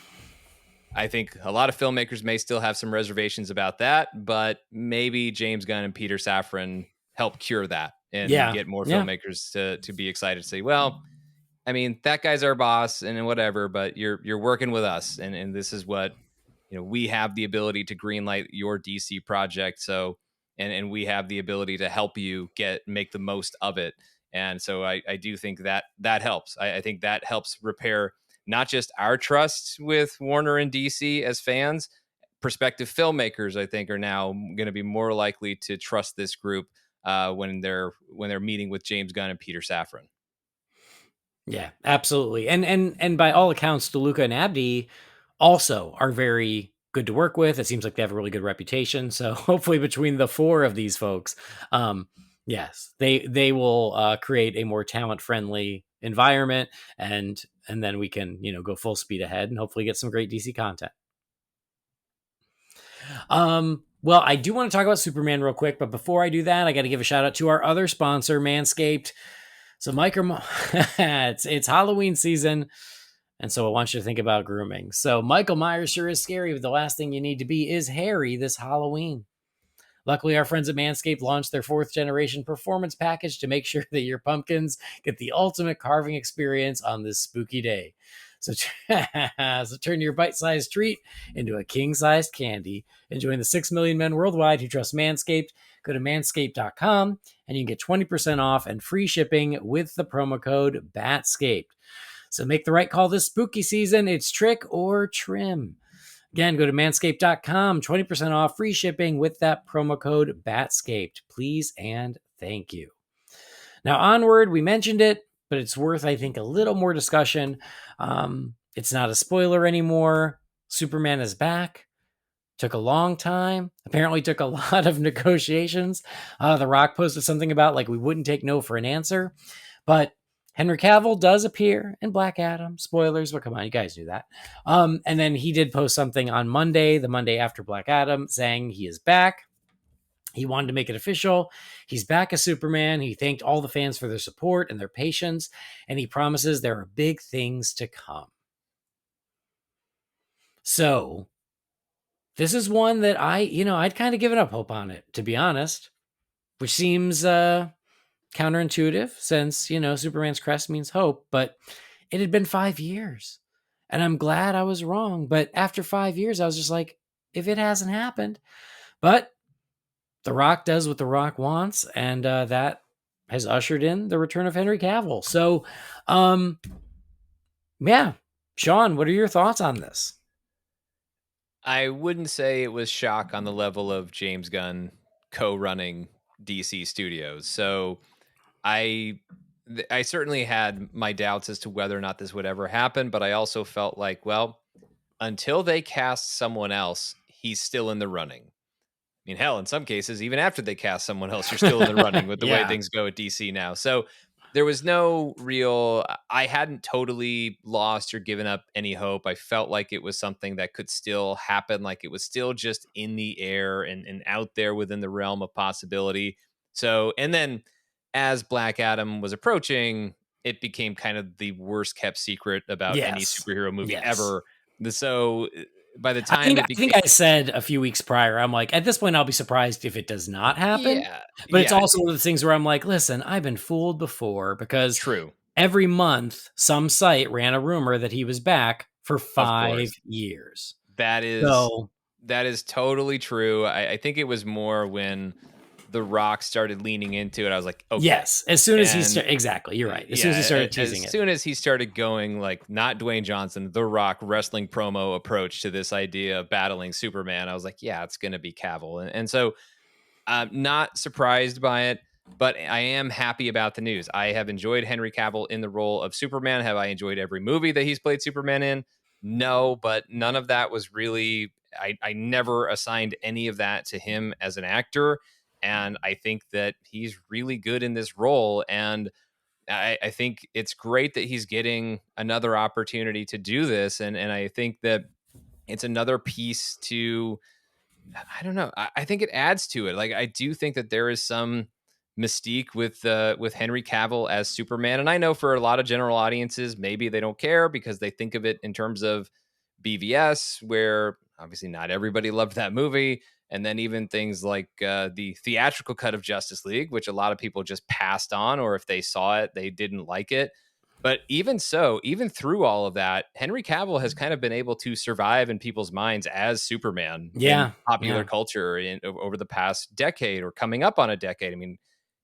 I think a lot of filmmakers may still have some reservations about that, but maybe James Gunn and Peter Safran help cure that and Yeah, get more yeah. filmmakers to be excited to say, well, I mean, that guy's our boss and whatever, but you're working with us, and this is what we have the ability to greenlight your DC project. So and we have the ability to help you make the most of it. And so I do think that helps. I think that helps repair not just our trust with Warner and DC as fans. Prospective filmmakers, I think, are now going to be more likely to trust this group when they're meeting with James Gunn and Peter Safran. Yeah, absolutely. And by all accounts, DeLuca and Abdi also are very good to work with. It seems like they have a really good reputation. So hopefully between the four of these folks, yes, they will create a more talent friendly environment, and then we can go full speed ahead and hopefully get some great DC content. Well, I do want to talk about Superman real quick, but before I do that, I got to give a shout out to our other sponsor, Manscaped. So, it's Halloween season, and so I want you to think about grooming. So, Michael Myers sure is scary, but the last thing you need to be is hairy this Halloween. Luckily, our friends at Manscaped launched their 4th generation performance package to make sure that your pumpkins get the ultimate carving experience on this spooky day. So, so turn your bite-sized treat into a king-sized candy. And join the 6 million men worldwide who trust Manscaped. Go to manscaped.com and you can get 20% off and free shipping with the promo code BATSCAPED. So make the right call this spooky season. It's trick or trim. Again, go to manscaped.com, 20% off, free shipping with that promo code BATSCAPED. Please and thank you. Now, onward, we mentioned it, but it's worth, I think, a little more discussion. It's not a spoiler anymore. Superman is back. Took a long time. Apparently took a lot of negotiations. The Rock posted something about like we wouldn't take no for an answer. But Henry Cavill does appear in Black Adam. Spoilers, but come on, you guys knew that. And then he did post something on Monday, the Monday after Black Adam, saying he is back. He wanted to make it official. He's back as Superman. He thanked all the fans for their support and their patience, and he promises there are big things to come. So, this is one that I'd kind of given up hope on it, to be honest, which seems counterintuitive since, Superman's crest means hope, but it had been 5 years and I'm glad I was wrong. But after 5 years, I was just like, if it hasn't happened, but The Rock does what The Rock wants. And that has ushered in the return of Henry Cavill. So, yeah, Sean, what are your thoughts on this? I wouldn't say it was shock on the level of James Gunn co-running DC Studios. So I certainly had my doubts as to whether or not this would ever happen, but I also felt like, well, until they cast someone else, he's still in the running. I mean, hell, in some cases, even after they cast someone else, you're still in the running with the way Yeah. things go at DC now. So there was no real, I hadn't totally lost or given up any hope. I felt like it was something that could still happen, like it was still just in the air and out there within the realm of possibility. So, and then as Black Adam was approaching, it became kind of the worst kept secret about any Yes. superhero movie Yes. ever. So by the I time think, it I became, think I said a few weeks prior, I'm like, at this point, I'll be surprised if it does not happen. yeah, But it's yeah, also one of the things where I'm like, listen, I've been fooled before because true. every month, some site ran a rumor that he was back for Of 5 course. years. That is So, that is totally true. I think it was more when The Rock started leaning into it. I was like, okay. yes, as soon as he And started, exactly, you're right. As soon as he yeah, started as teasing it. soon as he started going like not Dwayne Johnson, The Rock wrestling promo approach to this idea of battling Superman, I was like, yeah, it's going to be Cavill. And so I'm not surprised by it, but I am happy about the news. I have enjoyed Henry Cavill in the role of Superman. Have I enjoyed every movie that he's played Superman in? No, but none of that was really, I never assigned any of that to him as an actor. And I think that he's really good in this role. And I think it's great that he's getting another opportunity to do this. And I think that it's another piece to, I don't know. I think it adds to it. Like I do think that there is some mystique with Henry Cavill as Superman, and I know for a lot of general audiences, maybe they don't care because they think of it in terms of BVS, where obviously not everybody loved that movie, and then even things like the theatrical cut of Justice League, which a lot of people just passed on, or if they saw it, they didn't like it. But even so, even through all of that, Henry Cavill has kind of been able to survive in people's minds as Superman in Yeah, popular yeah, culture over the past decade or coming up on a decade. I mean,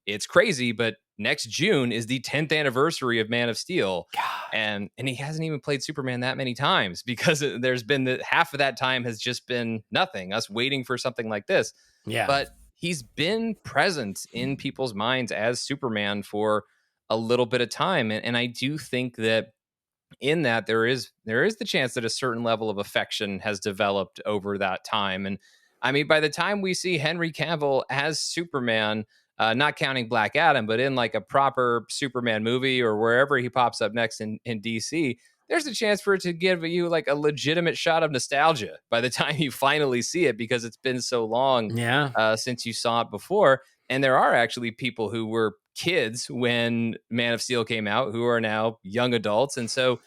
it's crazy, but next June is the 10th anniversary of Man of Steel. God, And he hasn't even played Superman that many times because there's been half of that time has just been nothing, us waiting for something like this. yeah, But he's been present in people's minds as Superman for a little bit of time. And I do think that in that there is the chance that a certain level of affection has developed over that time. And I mean, by the time we see Henry Cavill as Superman, not counting Black Adam, but in like a proper Superman movie or wherever he pops up next in DC, there's a chance for it to give you like a legitimate shot of nostalgia by the time you finally see it because it's been so long yeah, since you saw it before. And there are actually people who were kids when Man of Steel came out who are now young adults. And so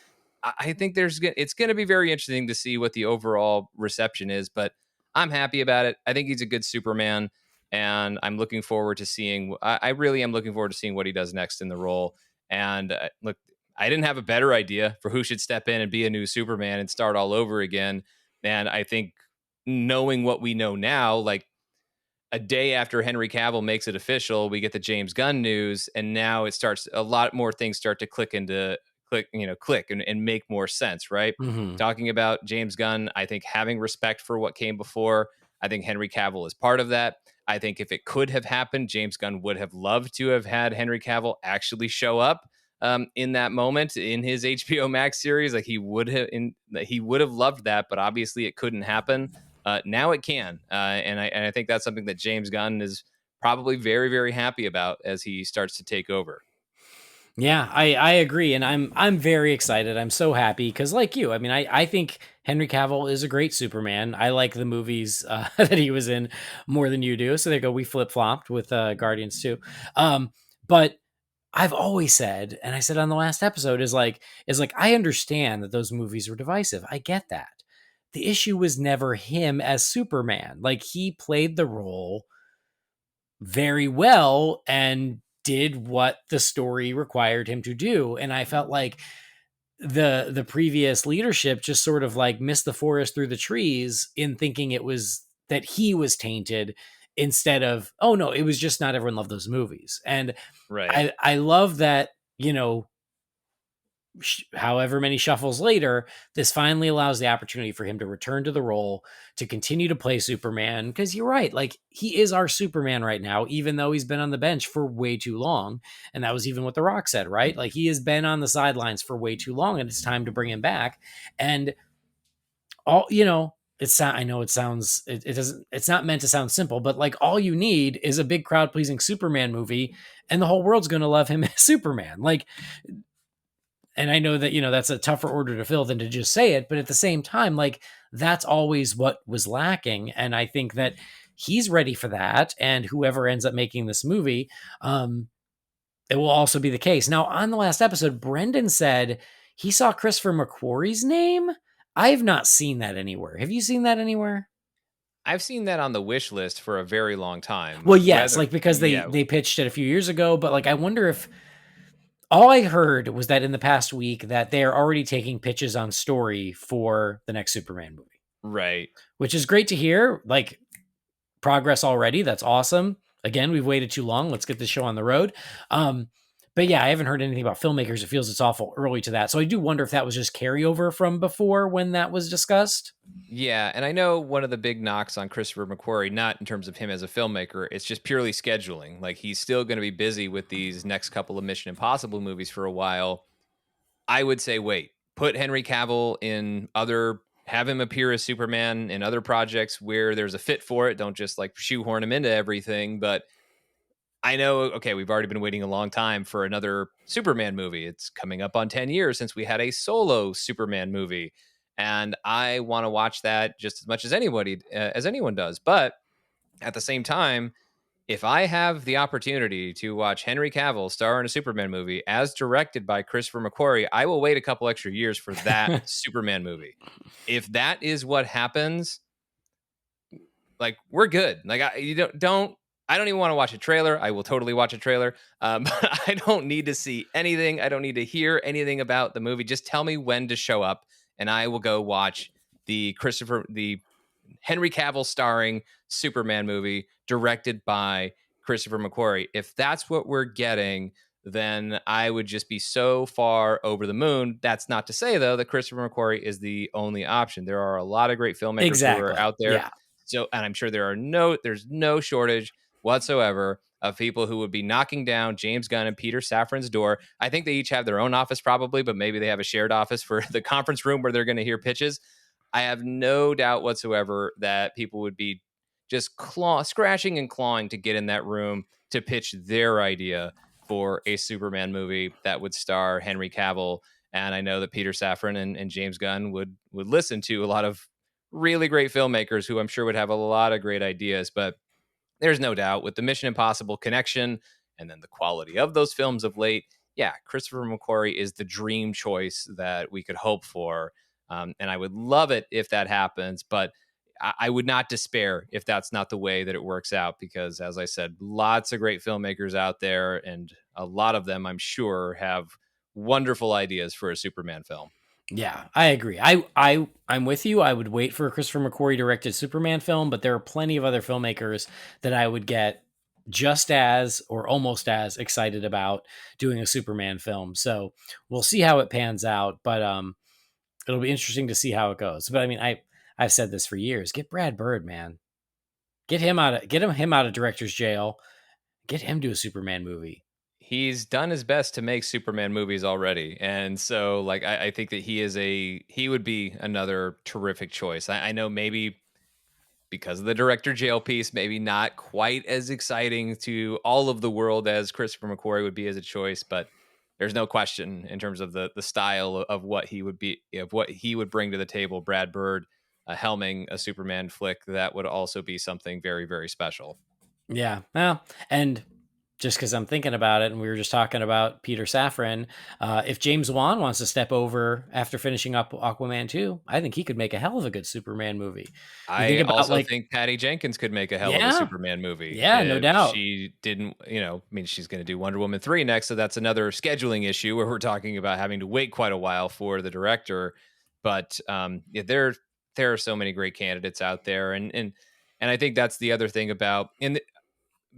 I think it's going to be very interesting to see what the overall reception is, but I'm happy about it. I think he's a good Superman, and I'm looking forward to seeing. I really am looking forward to seeing what he does next in the role. And look, I didn't have a better idea for who should step in and be a new Superman and start all over again. And I think knowing what we know now, like a day after Henry Cavill makes it official, we get the James Gunn news, and now it starts a lot more things start to click and make more sense, right? hmm, Talking about James Gunn, I think having respect for what came before. I think Henry Cavill is part of that. I think if it could have happened, James Gunn would have loved to have had Henry Cavill actually show up in that moment in his HBO Max series. Like he would have loved that, but obviously it couldn't happen. Now it can, and I think that's something that James Gunn is probably very very happy about as he starts to take over. yeah. I agree, and I'm very excited. I'm so happy because, like you, I mean, I think Henry Cavill is a great Superman. I like the movies that he was in more than you do. So there you go. We flip flopped with Guardians too. But I've always said, and I said on the last episode, is like I understand that those movies were divisive. I get that. The issue was never him as Superman. Like he played the role very well and did what the story required him to do. And I felt like the previous leadership just sort of like missed the forest through the trees in thinking it was that he was tainted instead of, oh no, it was just not everyone loved those movies. And Right. I love that, however many shuffles later, this finally allows the opportunity for him to return to the role, to continue to play Superman. Because you're right, like he is our Superman right now, even though he's been on the bench for way too long. And that was even what The Rock said, right? Like he has been on the sidelines for way too long, and it's time to bring him back. And all I know it doesn't, it's not meant to sound simple, but like all you need is a big crowd pleasing Superman movie, and the whole world's gonna love him as Superman. Like, and I know that, that's a tougher order to fill than to just say it, but at the same time, like that's always what was lacking. And I think that he's ready for that. And whoever ends up making this movie, it will also be the case. Now, on the last episode, Brendan said he saw Christopher McQuarrie's name. I've not seen that anywhere. Have you seen that anywhere? I've seen that on the wish list for a very long time. Well, yes, Whether like because they yeah, they pitched it a few years ago, but like I wonder if All I heard was that in the past week that they're already taking pitches on story for the next Superman movie, Right. which is great to hear. Like, progress already. That's awesome. Again, we've waited too long. Let's get this show on the road. But yeah, I haven't heard anything about filmmakers. It feels it's awful early to that. So I do wonder if that was just carryover from before when that was discussed. Yeah, and I know one of the big knocks on Christopher McQuarrie, not in terms of him as a filmmaker, it's just purely scheduling. Like he's still going to be busy with these next couple of Mission Impossible movies for a while. I would say wait, put Henry Cavill in other, have him appear as Superman in other projects where there's a fit for it. Don't just like shoehorn him into everything. But I know, okay, we've already been waiting a long time for another Superman movie. It's coming up on 10 years since we had a solo Superman movie. And I want to watch that just as much as anybody, as anyone does. But at the same time, if I have the opportunity to watch Henry Cavill star in a Superman movie as directed by Christopher McQuarrie, I will wait a couple extra years for that Superman movie. If that is what happens, like we're good. Like you don't. I don't even want to watch a trailer. I will totally watch a trailer. But I don't need to see anything. I don't need to hear anything about the movie. Just tell me when to show up, and I will go watch the Henry Cavill starring Superman movie directed by Christopher McQuarrie. If that's what we're getting, then I would just be so far over the moon. That's not to say, though, that Christopher McQuarrie is the only option. There are a lot of great filmmakers who are Exactly. out there. Yeah. So, and I'm sure there's no shortage whatsoever of people who would be knocking down James Gunn and Peter Safran's door. I think they each have their own office probably, but maybe they have a shared office for the conference room where they're going to hear pitches. I have no doubt whatsoever that people would be just scratching and clawing to get in that room to pitch their idea for a Superman movie that would star Henry Cavill. And I know that Peter Safran and James Gunn would listen to a lot of really great filmmakers who I'm sure would have a lot of great ideas. But there's no doubt with the Mission Impossible connection and then the quality of those films of late, yeah, Christopher McQuarrie is the dream choice that we could hope for. And I would love it if that happens, but I would not despair if that's not the way that it works out because, as I said, lots of great filmmakers out there, and a lot of them, I'm sure, have wonderful ideas for a Superman film. Yeah, I agree. I'm with you. I would wait for a Christopher McQuarrie directed Superman film, but there are plenty of other filmmakers that I would get just as or almost as excited about doing a Superman film. So we'll see how it pans out, but it'll be interesting to see how it goes. But I mean, I've said this for years. Get Brad Bird, man. Get him out of director's jail. Get him to a Superman movie. He's done his best to make Superman movies already, and so like I think that he would be another terrific choice. I know maybe because of the director jail piece, maybe not quite as exciting to all of the world as Christopher McQuarrie would be as a choice, but there's no question in terms of the style of what he would be, of what he would bring to the table. Brad Bird helming a Superman flick, that would also be something very, very special. Yeah. Well, and just because I'm thinking about it, and we were just talking about Peter Safran, if James Wan wants to step over after finishing up Aquaman 2, I think he could make a hell of a good Superman movie. You think I about also like, think Patty Jenkins could make a hell of a yeah, Superman movie yeah, no if doubt. she didn't, I mean, she's going to do Wonder Woman 3 next, so that's another scheduling issue where we're talking about having to wait quite a while for the director. But yeah, there are so many great candidates out there, and I think that's the other thing about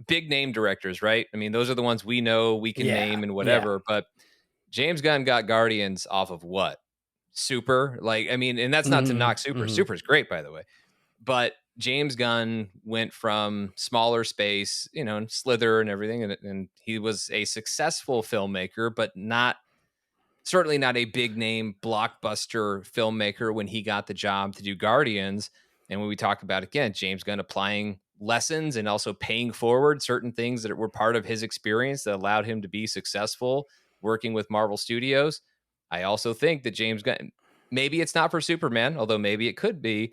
big name directors, right? I mean, those are the ones we know, we can Yeah, name and yeah. whatever. But James Gunn got Guardians off of what? Super, like I mean, and that's not to Hmm. knock Super. Hmm. Super's great, by the way, but James Gunn went from smaller space, and Slither and everything, and he was a successful filmmaker, but not certainly not a big name blockbuster filmmaker when he got the job to do Guardians. And when we talk about again, James Gunn applying lessons and also paying forward certain things that were part of his experience that allowed him to be successful working with Marvel Studios. I also think that James Gunn, maybe it's not for Superman, although maybe it could be,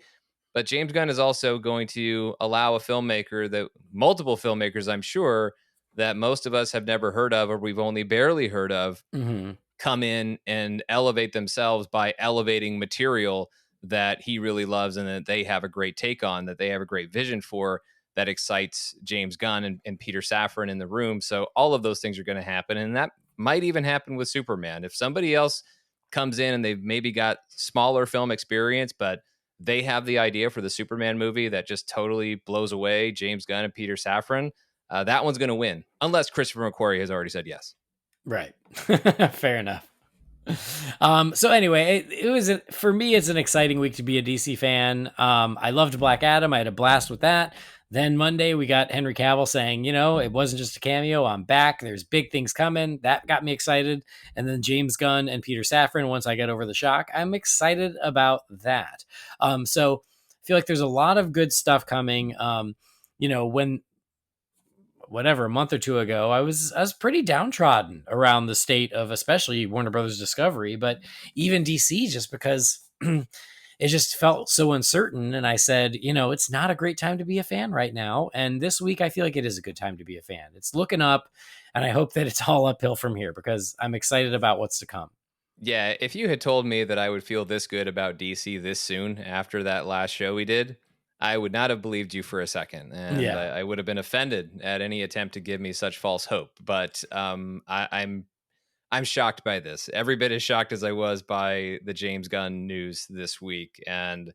but James Gunn is also going to allow a filmmaker that multiple filmmakers, I'm sure, that most of us have never heard of or we've only barely heard of Hmm. come in and elevate themselves by elevating material that he really loves and that they have a great take on, that they have a great vision for, that excites James Gunn and Peter Safran in the room. So all of those things are going to happen. And that might even happen with Superman. If somebody else comes in and they've maybe got smaller film experience, but they have the idea for the Superman movie that just totally blows away James Gunn and Peter Safran, that one's going to win, unless Christopher McQuarrie has already said yes. Right. Fair enough. So anyway, it was for me, it's an exciting week to be a DC fan. I loved Black Adam. I had a blast with that. Then Monday we got Henry Cavill saying, it wasn't just a cameo. I'm back. There's big things coming. That got me excited. And then James Gunn and Peter Safran. Once I get over the shock, I'm excited about that. So I feel like there's a lot of good stuff coming. When a month or two ago, I was pretty downtrodden around the state of especially Warner Brothers Discovery, but even DC, just because it just felt so uncertain. And I said, it's not a great time to be a fan right now. And this week, I feel like it is a good time to be a fan. It's looking up, and I hope that it's all uphill from here because I'm excited about what's to come. Yeah, if you had told me that I would feel this good about DC this soon after that last show we did, I would not have believed you for a second, and Yeah. I would have been offended at any attempt to give me such false hope. But I'm shocked by this. Every bit as shocked as I was by the James Gunn news this week, and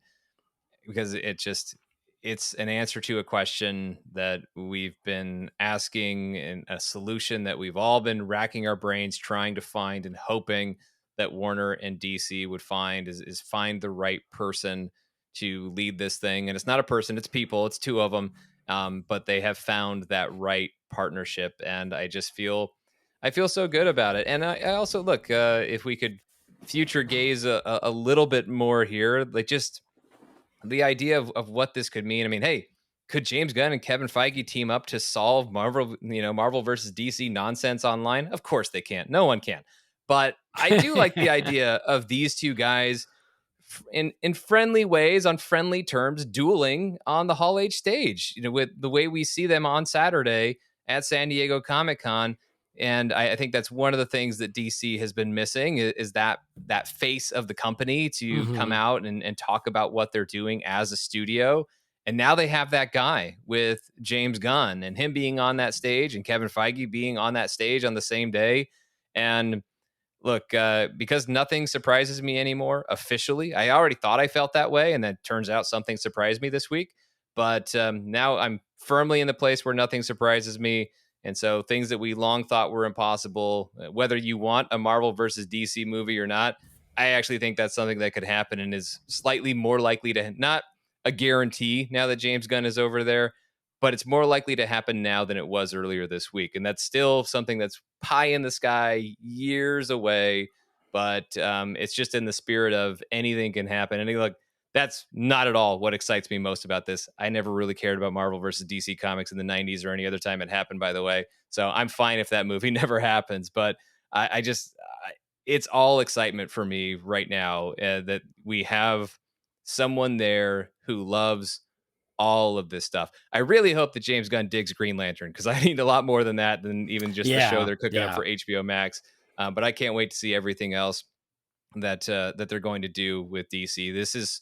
because it's an answer to a question that we've been asking and a solution that we've all been racking our brains trying to find and hoping that Warner and DC would find is find the right person to lead this thing. And it's not a person, it's people, it's two of them. But they have found that right partnership. And I feel so good about it. And I also look, if we could future gaze a little bit more here, like just the idea of what this could mean. I mean, hey, could James Gunn and Kevin Feige team up to solve Marvel versus DC nonsense online? Of course they can't. No one can. But I do like the idea of these two guys in friendly ways, on friendly terms, dueling on the Hall H stage, with the way we see them on Saturday at San Diego Comic-Con. And I think that's one of the things that DC has been missing is that face of the company to come out and talk about what they're doing as a studio. And now they have that guy with James Gunn and him being on that stage and Kevin Feige being on that stage on the same day. And look, because nothing surprises me anymore officially. I already thought I felt that way, and then turns out something surprised me this week. But now I'm firmly in the place where nothing surprises me. And so things that we long thought were impossible, whether you want a Marvel versus DC movie or not, I actually think that's something that could happen and is slightly more likely to, not a guarantee now that James Gunn is over there, but it's more likely to happen now than it was earlier this week. And that's still something that's pie in the sky, years away. But it's just in the spirit of anything can happen. And look, that's not at all what excites me most about this. I never really cared about Marvel versus DC comics in the 90s or any other time it happened, by the way. So I'm fine if that movie never happens. But it's all excitement for me right now that we have someone there who loves all of this stuff. I really hope that James Gunn digs Green Lantern because I need a lot more than that, than even just the show they're cooking up for HBO Max. But I can't wait to see everything else that they're going to do with DC. This is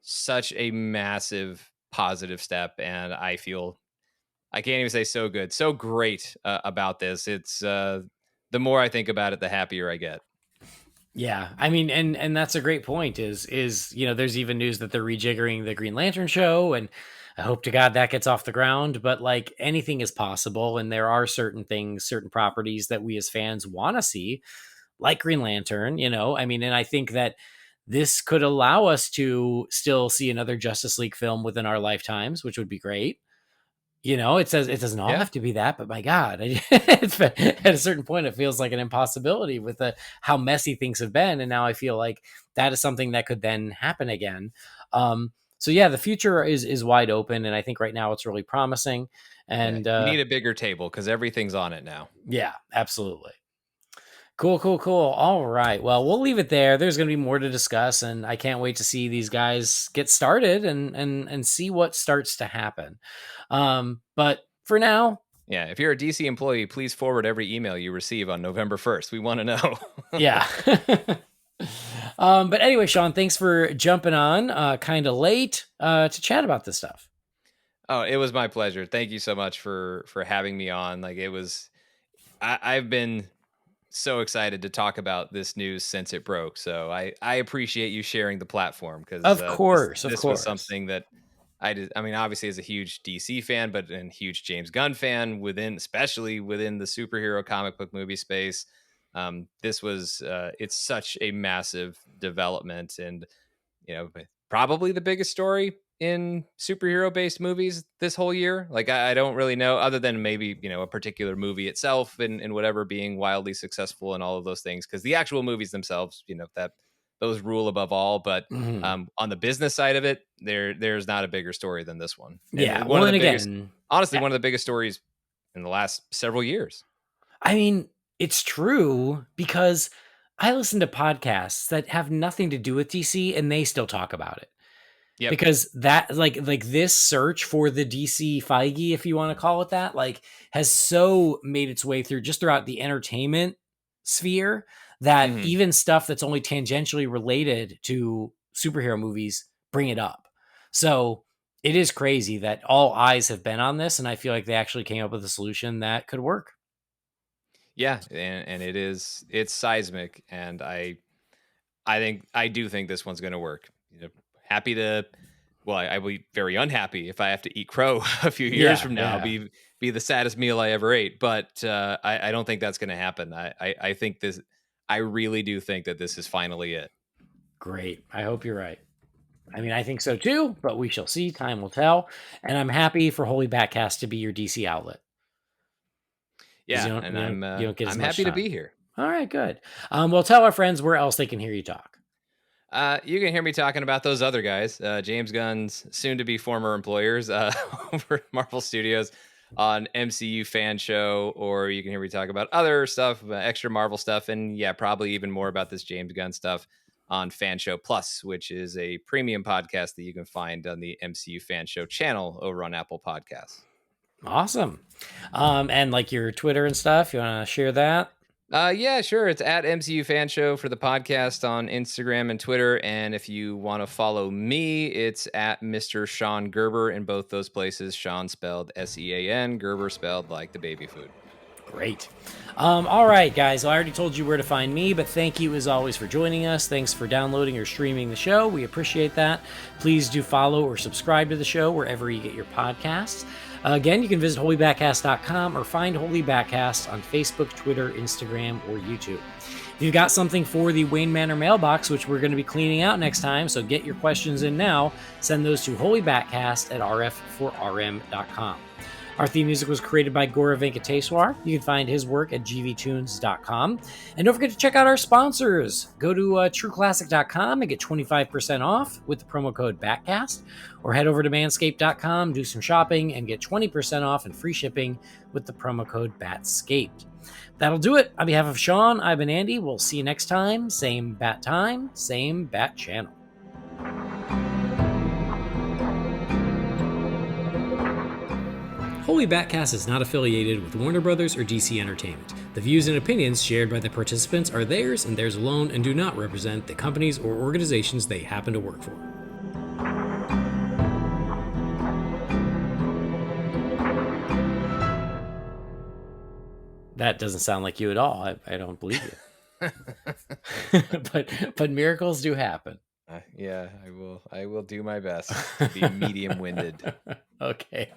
such a massive positive step, and I can't even say so good, so great about this. It's the more I think about it, the happier I get. Yeah, I mean, and that's a great point. Is there's even news that they're rejiggering the Green Lantern show, and I hope to God that gets off the ground. But like anything is possible, and there are certain things, certain properties that we as fans want to see, like Green Lantern. I mean, and I think that this could allow us to still see another Justice League film within our lifetimes, which would be great. It says it doesn't all have to be that, but my God, at a certain point, it feels like an impossibility with how messy things have been. And now I feel like that is something that could then happen again. So yeah, the future is wide open. And I think right now it's really promising. And you need a bigger table because everything's on it now. Yeah, absolutely. Cool. All right. Well, we'll leave it there. There's going to be more to discuss, and I can't wait to see these guys get started and see what starts to happen. But for now, yeah, if you're a DC employee, please forward every email you receive on November 1st. We want to know. Yeah. But anyway, Sean, thanks for jumping on kind of late to chat about this stuff. Oh, it was my pleasure. Thank you so much for having me on. Like I've been so excited to talk about this news since it broke. So I appreciate you sharing the platform because Of this course, of this was course. something that I did. I mean, obviously, as a huge DC fan, but a huge James Gunn fan especially within the superhero comic book movie space. This was it's such a massive development, and probably the biggest story in superhero based movies this whole year. Like, I don't really know, other than maybe, a particular movie itself and whatever being wildly successful and all of those things. Cause the actual movies themselves, that those rule above all. But Mhm. on the business side of it, there's not a bigger story than this one. And Yeah, one well, of the and biggest, again, honestly, a one of the biggest stories in the last several years. I mean, it's true because I listen to podcasts that have nothing to do with DC and they still talk about it. Yep. Because that like this search for the DC Feige, if you want to call it that, like has so made its way through just throughout the entertainment sphere that Hmm. even stuff that's only tangentially related to superhero movies bring it up. So it is crazy that all eyes have been on this, and I feel like they actually came up with a solution that could work. Yeah. And it's seismic. And I do think this one's going to work. Happy to. Well, I will be very unhappy if I have to eat crow a few years Yeah, from now. yeah. Be the saddest meal I ever ate. But I don't think that's going to happen. I think this. I really do think that this is finally it. Great. I hope you're right. I mean, I think so too, but we shall see. Time will tell. And I'm happy for Holy BatCast to be your DC outlet because Yeah, and you don't get as I'm much happy to time. be here. All right, good. Well, tell our friends where else they can hear you talk. You can hear me talking about those other guys, James Gunn's soon-to-be former employers over at Marvel Studios on MCU Fan Show, or you can hear me talk about other stuff, extra Marvel stuff, and yeah, probably even more about this James Gunn stuff on Fan Show Plus, which is a premium podcast that you can find on the MCU Fan Show channel over on Apple Podcasts. Awesome. And like your Twitter and stuff, you want to share that? Yeah, sure. It's at MCU Fan Show for the podcast on Instagram and Twitter. And if you want to follow me, it's at Mr. Sean Gerber in both those places. Sean spelled Sean, Gerber spelled like the baby food. Great. All right, guys. I already told you where to find me, but thank you as always for joining us. Thanks for downloading or streaming the show. We appreciate that. Please do follow or subscribe to the show wherever you get your podcasts. Again, you can visit holybatcast.com or find Holy BatCast on Facebook, Twitter, Instagram, or YouTube. If you've got something for the Wayne Manor mailbox, which we're going to be cleaning out next time, so get your questions in now, send those to holybatcast@rf4rm.com. Our theme music was created by Gaurav Venkateswar. You can find his work at gvtunes.com. And don't forget to check out our sponsors. Go to trueclassic.com and get 25% off with the promo code BATCAST. Or head over to manscaped.com, do some shopping, and get 20% off and free shipping with the promo code BATSCAPED. That'll do it. On behalf of Sean, I've been Andy. We'll see you next time. Same bat time, same bat channel. Holy BatCast is not affiliated with Warner Brothers or DC Entertainment. The views and opinions shared by the participants are theirs and theirs alone and do not represent the companies or organizations they happen to work for. That doesn't sound like you at all. I don't believe you. but miracles do happen. Yeah, I will do my best to be medium-winded. Okay.